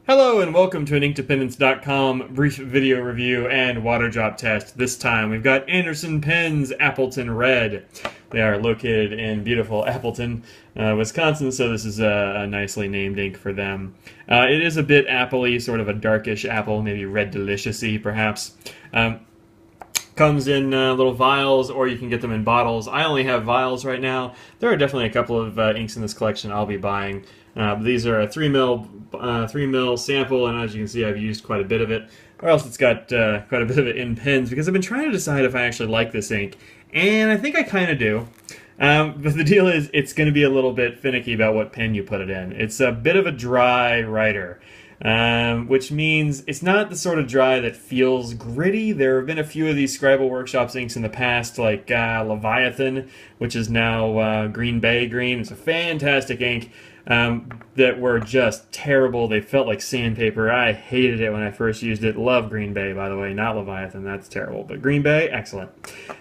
Hello and welcome to an Inkdependence.com brief video review and water drop test. This time we've got Anderson Pens Appleton Red. They are located in beautiful Appleton, Wisconsin, so this is a nicely named ink for them. It is a bit apple-y, sort of a darkish apple, maybe red delicious-y perhaps. Comes in little vials, or you can get them in bottles. I only have vials right now. There are definitely a couple of inks in this collection I'll be buying. These are a 3 mil sample, and as you can see, I've used quite a bit of it. Or else it's got quite a bit of it in pens, because I've been trying to decide if I actually like this ink, and I think I kind of do. But the deal is, it's going to be a little bit finicky about what pen you put it in. It's a bit of a dry writer. Which means it's not the sort of dry that feels gritty. There have been a few of these Scribble Workshops inks in the past, like Leviathan, which is now Green Bay green. It's a fantastic ink that were just terrible. They felt like sandpaper. I hated it when I first used it. Love Green Bay, by the way, not Leviathan. That's terrible. But Green Bay, excellent.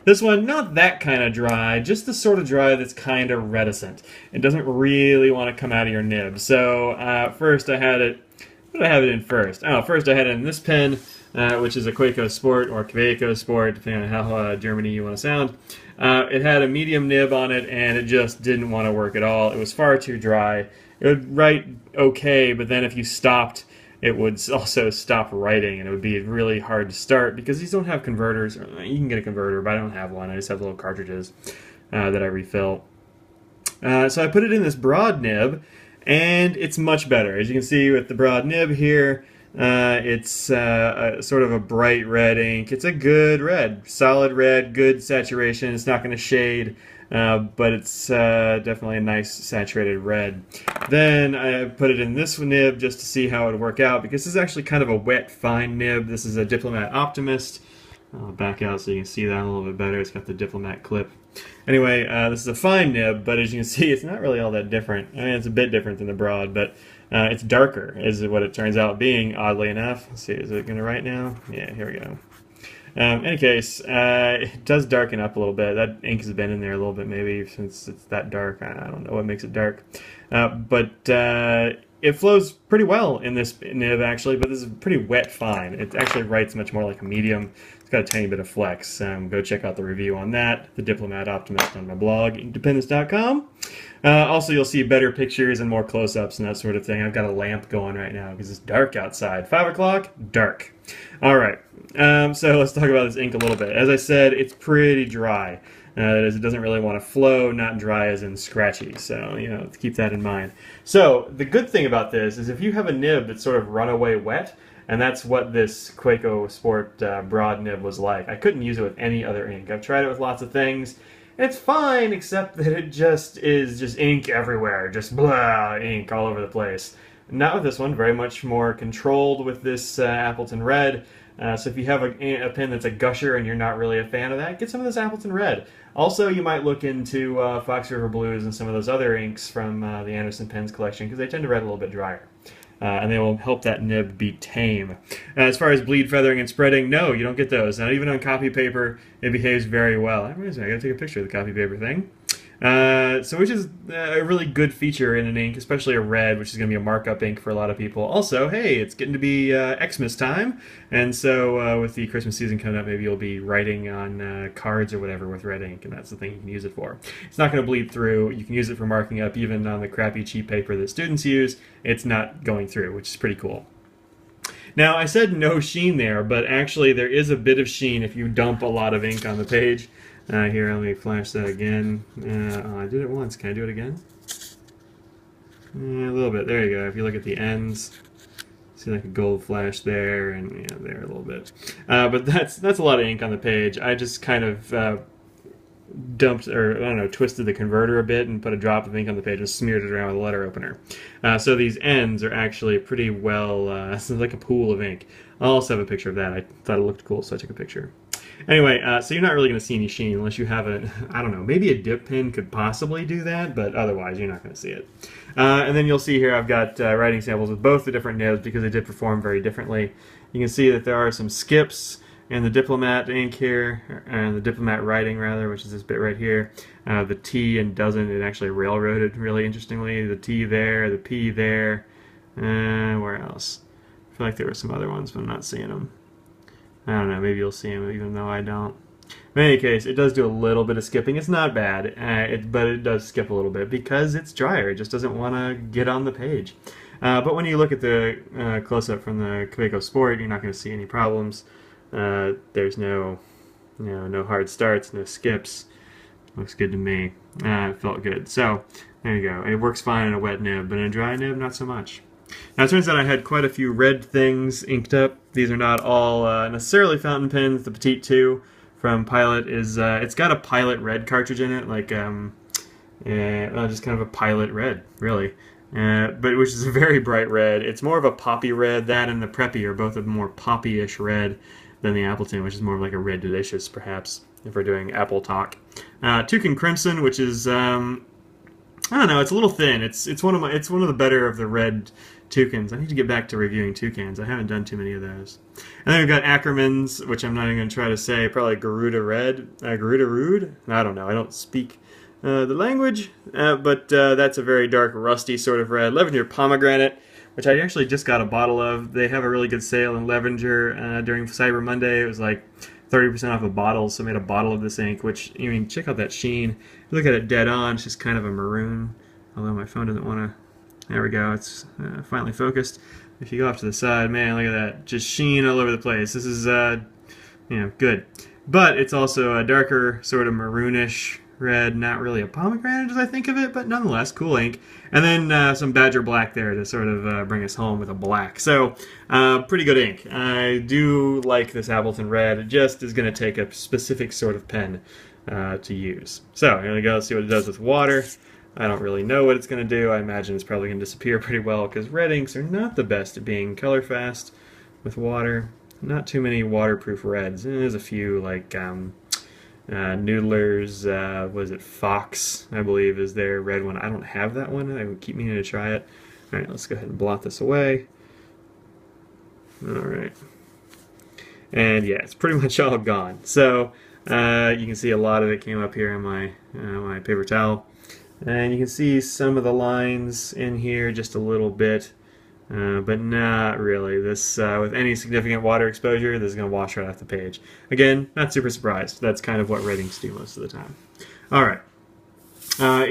This one, not that kind of dry, just the sort of dry that's kind of reticent. It doesn't really want to come out of your nib. So first I had it. What did I have it in first? Oh, first I had it in this pen, which is a Quaco Sport or Quaco Sport, depending on how Germany you want to sound. It had a medium nib on it, and it just didn't want to work at all. It was far too dry. It would write okay, but then if you stopped, it would also stop writing, and it would be really hard to start because these don't have converters. You can get a converter, but I don't have one. I just have little cartridges that I refill. So I put it in this broad nib, and it's much better. As you can see with the broad nib here, it's sort of a bright red ink. It's a good red, solid red, good saturation. It's not going to shade, but it's definitely a nice saturated red. Then I put it in this nib just to see how it would work out, because this is actually kind of a wet, fine nib. This is a Diplomat Optimist. I'll back out so you can see that a little bit better. It's got the Diplomat clip. Anyway, this is a fine nib, but as you can see, it's not really all that different. I mean, it's a bit different than the broad, but it's darker, is what it turns out being, oddly enough. Let's see, is it going to write now? Yeah, here we go. In any case, it does darken up a little bit. That ink has been in there a little bit, maybe, since it's that dark. I don't know what makes it dark. But it flows pretty well in this nib, actually, but this is pretty wet fine. It actually writes much more like a medium. It's got a tiny bit of flex. Go check out the review on that, the Diplomat Optimist, on my blog, Inkdependence.com. Also, you'll see better pictures and more close-ups and that sort of thing. I've got a lamp going right now because it's dark outside. 5 o'clock, dark. All right, so let's talk about this ink a little bit. As I said, it's pretty dry. That is, it doesn't really want to flow, not dry as in scratchy, so, you know, keep that in mind. So, the good thing about this is if you have a nib that's sort of runaway wet, and that's what this Quaco Sport broad nib was like. I couldn't use it with any other ink. I've tried it with lots of things. It's fine, except that it just is ink everywhere. Just blah, ink all over the place. Not with this one. Very much more controlled with this Appleton Red. So if you have a pen that's a gusher and you're not really a fan of that, get some of this Appleton Red. Also, you might look into Fox River Blues and some of those other inks from the Anderson Pens collection, because they tend to read a little bit drier. And they will help that nib be tame. As far as bleed, feathering, and spreading, no, you don't get those. Not even on copy paper, it behaves very well. That reminds me, I gotta take a picture of the copy paper thing. Which is a really good feature in an ink, especially a red, which is going to be a markup ink for a lot of people. Also, hey, it's getting to be Xmas time, and so with the Christmas season coming up, maybe you'll be writing on cards or whatever with red ink, and that's the thing you can use it for. It's not going to bleed through. You can use it for marking up even on the crappy cheap paper that students use. It's not going through, which is pretty cool. Now, I said no sheen there, but actually there is a bit of sheen if you dump a lot of ink on the page. Here, let me flash that again. I did it once. Can I do it again? A little bit. There you go. If you look at the ends, see like a gold flash there, and yeah, there a little bit. But that's a lot of ink on the page. I just kind of dumped, or I don't know, twisted the converter a bit and put a drop of ink on the page and smeared it around with a letter opener. So these ends are actually pretty well, it's like a pool of ink. I'll also have a picture of that. I thought it looked cool, so I took a picture. Anyway, so you're not really going to see any sheen unless you have a, I don't know, maybe a dip pen could possibly do that, but otherwise you're not going to see it. And then you'll see here I've got writing samples with both the different nibs because they did perform very differently. You can see that there are some skips in the Diplomat ink here, and the Diplomat writing rather, which is this bit right here. The T and doesn't, it actually railroaded really interestingly. The T there, the P there, where else? I feel like there were some other ones, but I'm not seeing them. I don't know, maybe you'll see them even though I don't. In any case, it does do a little bit of skipping. It's not bad, but it does skip a little bit because it's drier. It just doesn't want to get on the page. But when you look at the close-up from the Kaweco Sport, you're not going to see any problems. There's no hard starts, no skips. Looks good to me. It felt good. So there you go. It works fine in a wet nib, but in a dry nib, not so much. Now it turns out I had quite a few red things inked up. These are not all necessarily fountain pens. The Petite II from Pilot is it's got a Pilot Red cartridge in it, like just kind of a Pilot Red, really. But which is a very bright red. It's more of a poppy red. That and the Preppy are both a more poppy-ish red than the Appleton, which is more of like a red delicious, perhaps, if we're doing apple talk. Toucan Crimson, which is I don't know, it's a little thin. It's one of the better of the red toucans. I need to get back to reviewing toucans. I haven't done too many of those. And then we've got Ackerman's, which I'm not even going to try to say. Probably Garuda Red, Garuda Rude. I don't know. I don't speak the language, but that's a very dark, rusty sort of red. Levenger Pomegranate, which I actually just got a bottle of. They have a really good sale in Levenger during Cyber Monday. It was like 30% off a bottle, so I made a bottle of this ink, which, I mean, check out that sheen. If you look at it dead on, it's just kind of a maroon, although my phone doesn't want to. There we go, it's finally focused. If you go off to the side, man, look at that, just sheen all over the place. This is, good. But it's also a darker, sort of maroonish red, not really a pomegranate as I think of it, but nonetheless, cool ink. And then some Badger Black there to sort of bring us home with a black. So, pretty good ink. I do like this Appleton Red. It just is going to take a specific sort of pen to use. So, I'm going to go see what it does with water. I don't really know what it's going to do. I imagine it's probably going to disappear pretty well because red inks are not the best at being color fast with water. Not too many waterproof reds. There's a few like Noodler's, was it Fox, I believe, is their red one. I don't have that one. I would keep meaning to try it. Alright, let's go ahead and blot this away. Alright. And yeah, it's pretty much all gone. So, you can see a lot of it came up here on my paper towel. And you can see some of the lines in here just a little bit, but not really. This, with any significant water exposure, this is going to wash right off the page. Again, not super surprised. That's kind of what red inks do most of the time. Alright,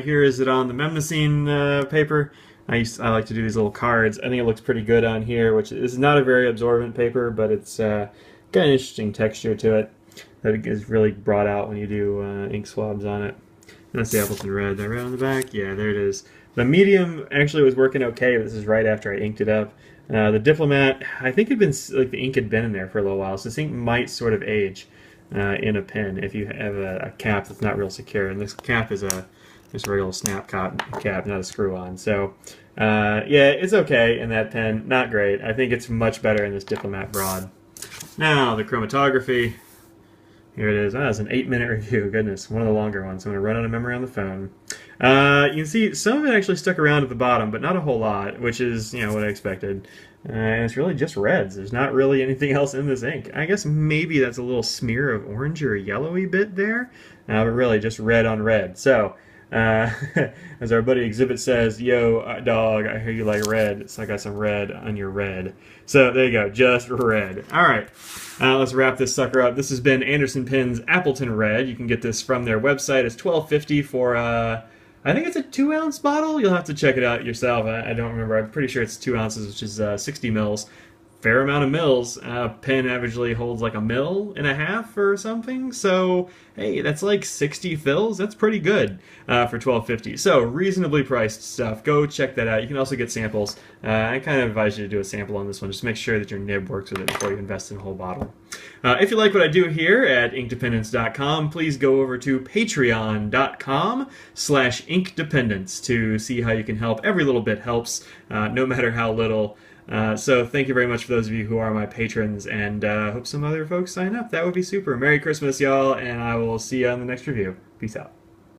here is it on the Memnosine paper. I like to do these little cards. I think it looks pretty good on here, which is not a very absorbent paper, but it's got an interesting texture to it that is really brought out when you do ink swabs on it. That's the Appleton Red. That red on the back? Yeah, there it is. The medium actually was working okay, but this is right after I inked it up. The Diplomat, I think the ink had been in there for a little while, so this ink might sort of age in a pen if you have a cap that's not real secure. And this cap is just a regular snap cap, not a screw-on. So, yeah, it's okay in that pen. Not great. I think it's much better in this Diplomat Broad. Now, the chromatography. Here it is. It's an 8-minute review. Goodness, one of the longer ones. I'm going to run out of memory on the phone. You can see some of it actually stuck around at the bottom, but not a whole lot, which is, what I expected. And it's really just reds. There's not really anything else in this ink. I guess maybe that's a little smear of orange or a yellowy bit there, but really just red on red. So, as our buddy Exhibit says, yo, dog, I hear you like red, so I got some red on your red. So there you go, just red. Alright, let's wrap this sucker up. This has been Anderson Pen's Appleton Red. You can get this from their website. It's $12.50 for, I think it's a 2-ounce bottle. You'll have to check it out yourself. I don't remember. I'm pretty sure it's 2 ounces, which is 60 mils. Fair amount of mils. Pen averagely holds like 1.5 mils or something. So, hey, that's like 60 fills. That's pretty good for $12.50. So, reasonably priced stuff. Go check that out. You can also get samples. I kind of advise you to do a sample on this one. Just make sure that your nib works with it before you invest in a whole bottle. If you like what I do here at inkdependence.com, please go over to patreon.com/inkdependence to see how you can help. Every little bit helps, no matter how little. So thank you very much for those of you who are my patrons, and hope some other folks sign up. That would be super. Merry Christmas, y'all, and I will see you on the next review. Peace out.